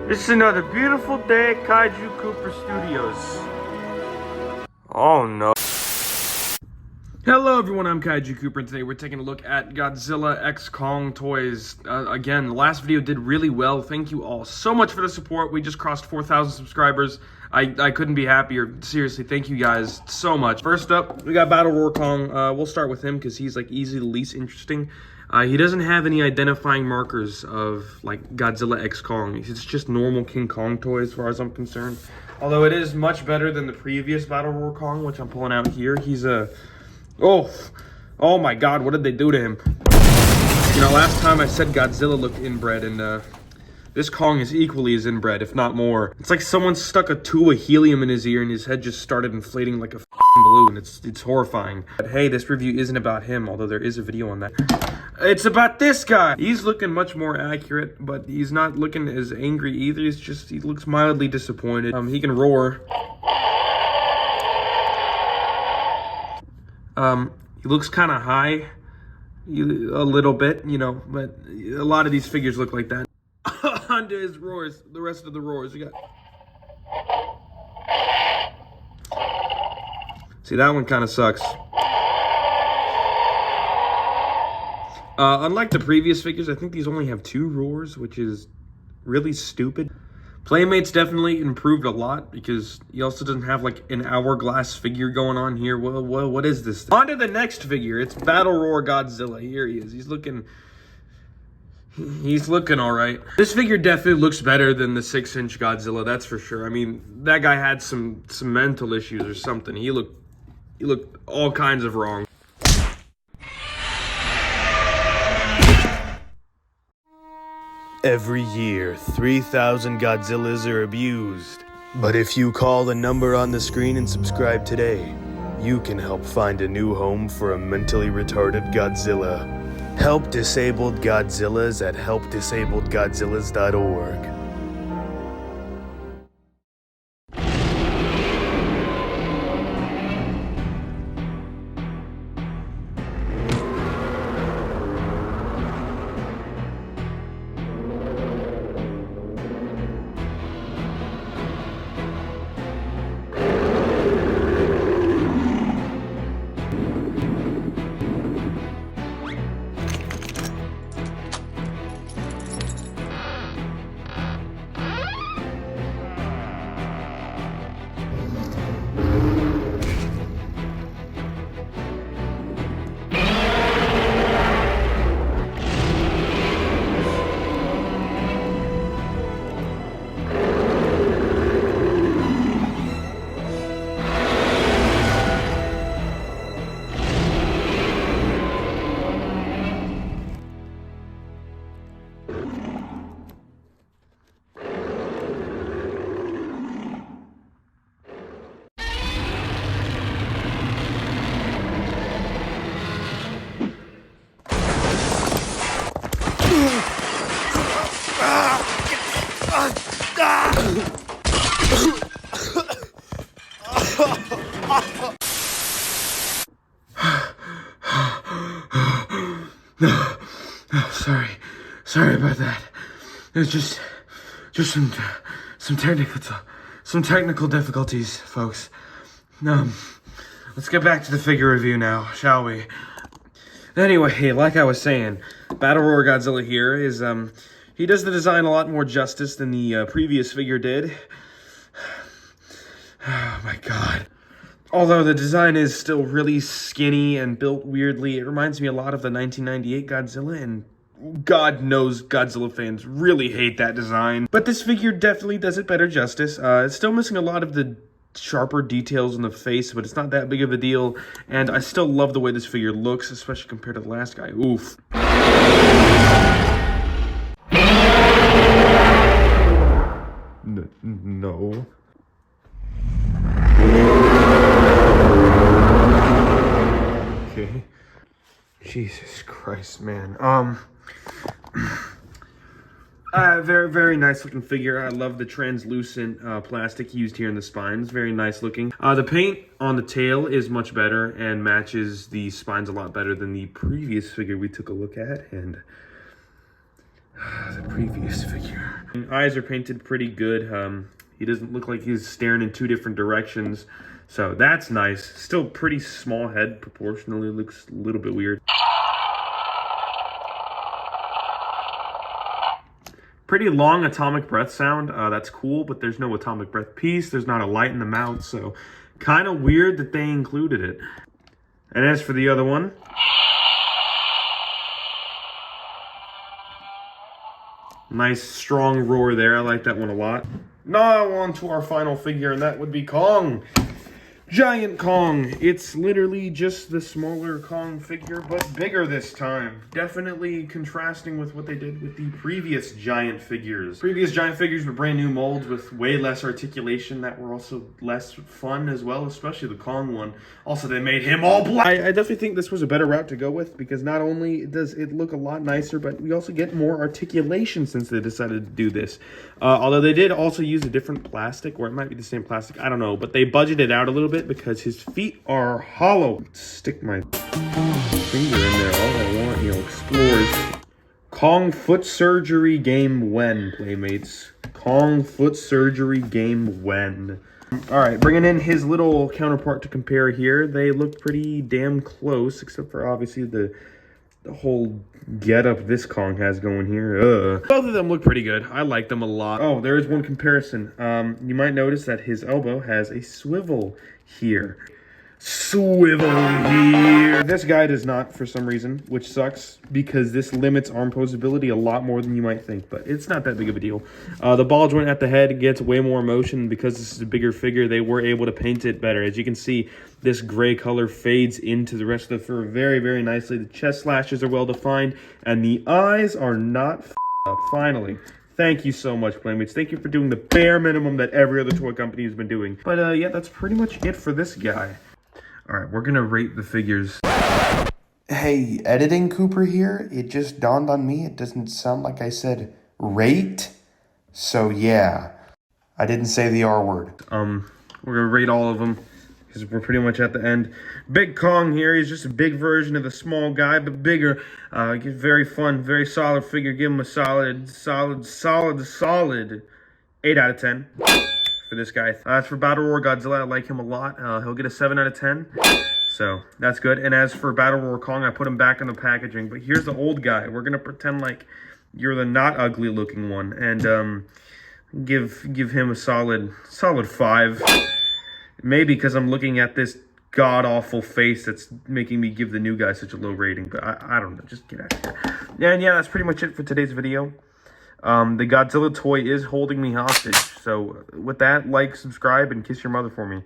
This is another beautiful day at Kaiju Cooper Studios. Oh no. Hello everyone, I'm Kaiju Cooper, and today we're taking a look at Godzilla x Kong toys. Again, the last video did really well. Thank you all so much for the support. We just crossed 4,000 subscribers. I couldn't be happier. Seriously, thank you guys so much. First up, we got Battle Roar Kong. We'll start with him because he's like easily the least interesting. He doesn't have any identifying markers of like Godzilla x Kong. It's just normal King Kong toy as far as I'm concerned. Although it is much better than the previous Battle Roar Kong, which I'm pulling out here. He's a... Oh my god, what did they do to him? You know, last time I said Godzilla looked inbred, and this Kong is equally as inbred, if not more. It's like someone stuck a tube of helium in his ear and his head just started inflating like a balloon. It's horrifying. But hey, this review isn't about him, although there is a video on that. It's about this guy! He's looking much more accurate, but he's not looking as angry either. He looks mildly disappointed. He can roar. He looks kind of high, a little bit, you know, but a lot of these figures look like that. Onto his roars, the rest of the roars. We got... See, that one kind of sucks. Unlike the previous figures, I think these only have 2 roars, which is really stupid. Playmates definitely improved a lot because he also doesn't have like an hourglass figure going on here. Well, what is this? On to the next figure. It's Battle Roar Godzilla. Here he is. He's looking all right. This figure definitely looks better than the 6-inch Godzilla, that's for sure. I mean, that guy had some mental issues or something. He looked all kinds of wrong. Every year, 3,000 Godzillas are abused. But if you call the number on the screen and subscribe today, you can help find a new home for a mentally retarded Godzilla. Help disabled Godzillas at helpdisabledgodzillas.org. Sorry about that. It was just some technical difficulties, folks. Let's get back to the figure review now, shall we? Anyway, like I was saying, Battle Roar Godzilla here is he does the design a lot more justice than the previous figure did. Oh my god. Although the design is still really skinny and built weirdly, it reminds me a lot of the 1998 Godzilla, and God knows Godzilla fans really hate that design. But this figure definitely does it better justice. It's still missing a lot of the sharper details in the face, but it's not that big of a deal. And I still love the way this figure looks, especially compared to the last guy. Oof. No. Okay. Jesus Christ, man. Very, very nice looking figure. I love the translucent plastic used here in the spines. Very nice looking. The paint on the tail is much better and matches the spines a lot better than the previous figure we took a look at. And The previous figure. Eyes are painted pretty good. He doesn't look like he's staring in two different directions. So that's nice. Still pretty small head proportionally. Looks a little bit weird. Pretty long atomic breath sound. That's cool, but there's no atomic breath piece. There's not a light in the mouth, so kind of weird that they included it. And as for the other one, nice strong roar there. I like that one a lot. Now on to our final figure, and that would be Kong. Giant Kong. It's literally just the smaller Kong figure, but bigger this time. Definitely contrasting with what they did with the previous giant figures. Previous giant figures were brand new molds with way less articulation that were also less fun as well, especially the Kong one. Also, they made him all black. I definitely think this was a better route to go with, because not only does it look a lot nicer, but we also get more articulation since they decided to do this. Although they did also use a different plastic, or it might be the same plastic, I don't know, but they budgeted out a little bit because his feet are hollow. Stick my finger in there all I want, you know, explores. Kong foot surgery game when, Playmates. Kong foot surgery game when. Alright, bringing in his little counterpart to compare here. They look pretty damn close, except for obviously the whole getup this Kong has going here. Both of them look pretty good. I like them a lot. Oh, there is one comparison. You might notice that his elbow has a swivel here. Swivel here. This guy does not, for some reason, which sucks because this limits arm posability a lot more than you might think, but it's not that big of a deal. The ball joint at the head gets way more motion because this is a bigger figure. They were able to paint it better. As you can see, this gray color fades into the rest of the fur very, very nicely. The chest slashes are well defined, and the eyes are not up. Finally. Thank you so much, Playmates. Thank you for doing the bare minimum that every other toy company has been doing. But yeah, that's pretty much it for this guy. All right, we're gonna rate the figures. Hey, editing Cooper here. It just dawned on me. It doesn't sound like I said rate. So yeah, I didn't say the R word. We're gonna rate all of them because we're pretty much at the end. Big Kong here. He's just a big version of the small guy, but bigger. Very fun, very solid figure. Give him a solid 8 out of 10. For this guy. As for Battle Roar Godzilla, I like him a lot. He'll get a 7 out of 10. So that's good. And as for Battle Roar Kong, I put him back in the packaging. But here's the old guy. We're gonna pretend like you're the not ugly looking one, and give him a solid 5. Maybe because I'm looking at this god awful face that's making me give the new guy such a low rating. But I don't know. Just get out of here. And yeah, that's pretty much it for today's video. The Godzilla toy is holding me hostage. So with that, like, subscribe, and kiss your mother for me.